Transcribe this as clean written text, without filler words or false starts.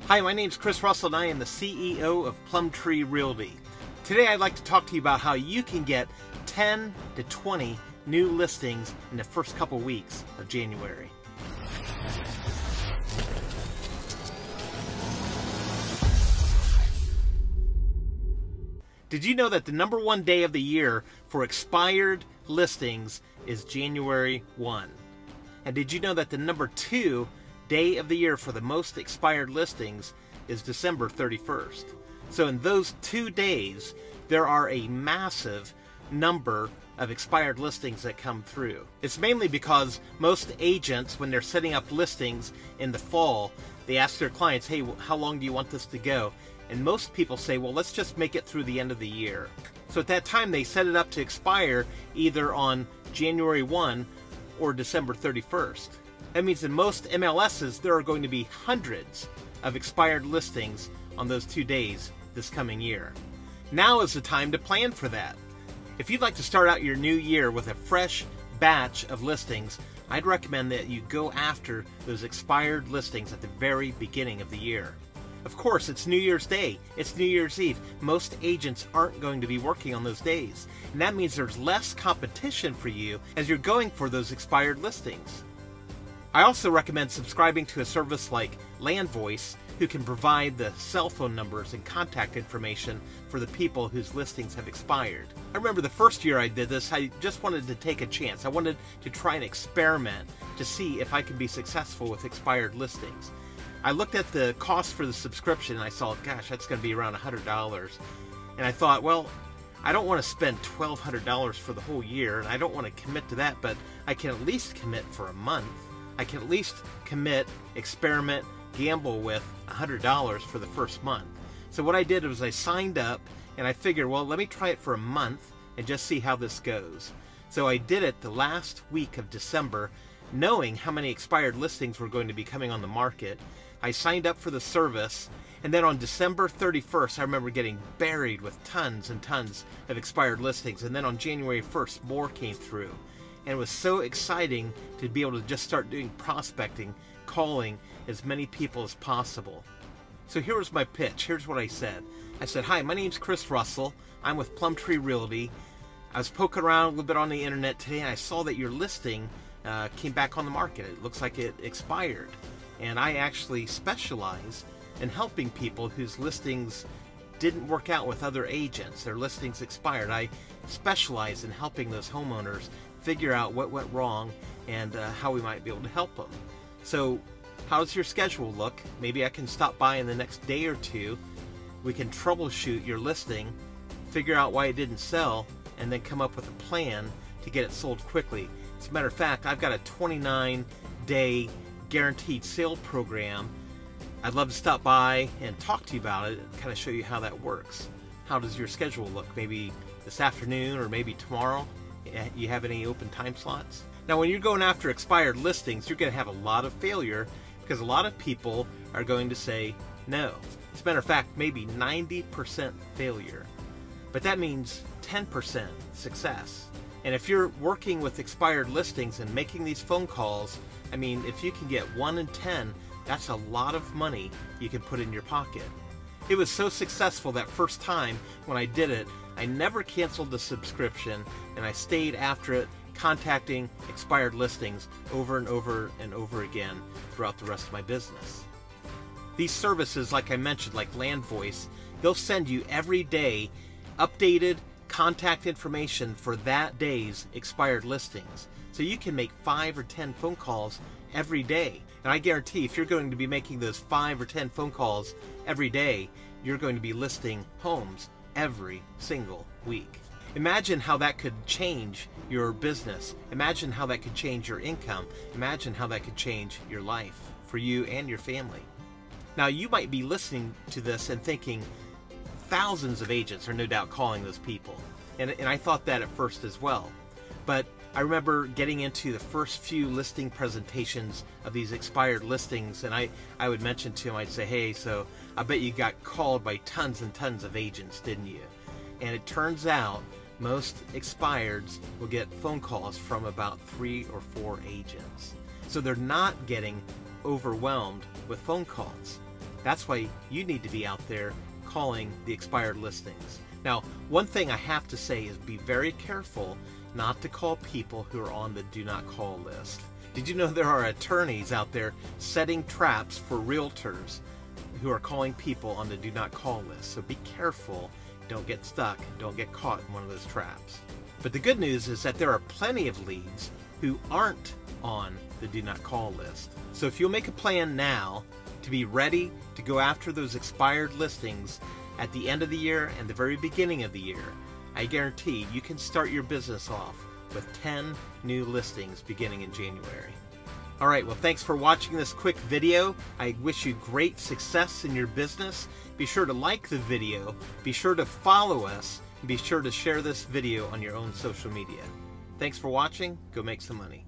Hi, my name is Chris Russell and I am the CEO of Plum Tree Realty. Today I'd like to talk to you about how you can get 10 to 20 new listings in the first couple weeks of January. Did you know that the number one day of the year for expired listings is January 1? And did you know that the number two day of the year for the most expired listings is December 31st? So in those 2 days, there are a massive number of expired listings that come through. It's mainly because most agents, when they're setting up listings in the fall, they ask their clients, hey, how long do you want this to go? And most people say, well, let's just make it through the end of the year. So at that time, they set it up to expire either on January 1 or December 31st. That means in most MLSs, there are going to be hundreds of expired listings on those 2 days this coming year. Now is the time to plan for that. If you'd like to start out your new year with a fresh batch of listings, I'd recommend that you go after those expired listings at the very beginning of the year. Of course, it's New Year's Day, it's New Year's Eve. Most agents aren't going to be working on those days, and that means there's less competition for you as you're going for those expired listings. I also recommend subscribing to a service like Landvoice, who can provide the cell phone numbers and contact information for the people whose listings have expired. I remember the first year I did this, I just wanted to take a chance. I wanted to try and experiment to see if I could be successful with expired listings. I looked at the cost for the subscription and I saw, gosh, that's going to be around $100. And I thought, well, I don't want to spend $1,200 for the whole year, and I don't want to commit to that, but I can at least commit for a month. I can at least commit, experiment, gamble with $100 for the first month. So what I did was I signed up and I figured, well, let me try it for a month and just see how this goes. So I did it the last week of December, knowing how many expired listings were going to be coming on the market. I signed up for the service, and then on December 31st, I remember getting buried with tons and tons of expired listings, and then on January 1st, more came through. And it was so exciting to be able to just start doing prospecting, calling as many people as possible. So here was my pitch. Here's what I said. I said, hi, my name's Chris Russell. I'm with Plum Tree Realty. I was poking around a little bit on the internet today, and I saw that your listing came back on the market. It looks like it expired. And I actually specialize in helping people whose listings didn't work out with other agents. Their listings expired. I specialize in helping those homeowners figure out what went wrong and how we might be able to help them. So how does your schedule look? Maybe I can stop by in the next day or two. We can troubleshoot your listing, figure out why it didn't sell, and then come up with a plan to get it sold quickly. As a matter of fact, I've got a 29-day guaranteed sale program. I'd love to stop by and talk to you about it and kind of show you how that works. How does your schedule look? Maybe this afternoon or maybe tomorrow? You have any open time slots? Now, when you're going after expired listings, you're going to have a lot of failure because a lot of people are going to say no. As a matter of fact, maybe 90% failure. But that means 10% success. And if you're working with expired listings and making these phone calls, I mean, if you can get 1 in 10, that's a lot of money you can put in your pocket. It was so successful that first time when I did it, I never canceled the subscription, and I stayed after it, contacting expired listings over and over and over again throughout the rest of my business. These services, like I mentioned, like Landvoice, they'll send you every day updated contact information for that day's expired listings. So you can make 5 or 10 phone calls every day. And I guarantee if you're going to be making those 5 or 10 phone calls every day, you're going to be listing homes every single week. Imagine how that could change your business. Imagine how that could change your income. Imagine how that could change your life for you and your family. Now, you might be listening to this and thinking, thousands of agents are no doubt calling those people. And I thought that at first as well. But I remember getting into the first few listing presentations of these expired listings, and I would mention to them, I'd say, hey, so I bet you got called by tons and tons of agents, didn't you? And it turns out most expireds will get phone calls from about 3 or 4 agents. So they're not getting overwhelmed with phone calls. That's why you need to be out there calling the expired listings. Now, one thing I have to say is be very careful not to call people who are on the do not call list. Did you know there are attorneys out there setting traps for realtors who are calling people on the do not call list? So be careful, don't get stuck, don't get caught in one of those traps. But the good news is that there are plenty of leads who aren't on the do not call list. So if you'll make a plan now to be ready to go after those expired listings at the end of the year and the very beginning of the year, I guarantee you can start your business off with 10 new listings beginning in January. Alright, well, thanks for watching this quick video. I wish you great success in your business. Be sure to like the video, be sure to follow us, and be sure to share this video on your own social media. Thanks for watching. Go make some money.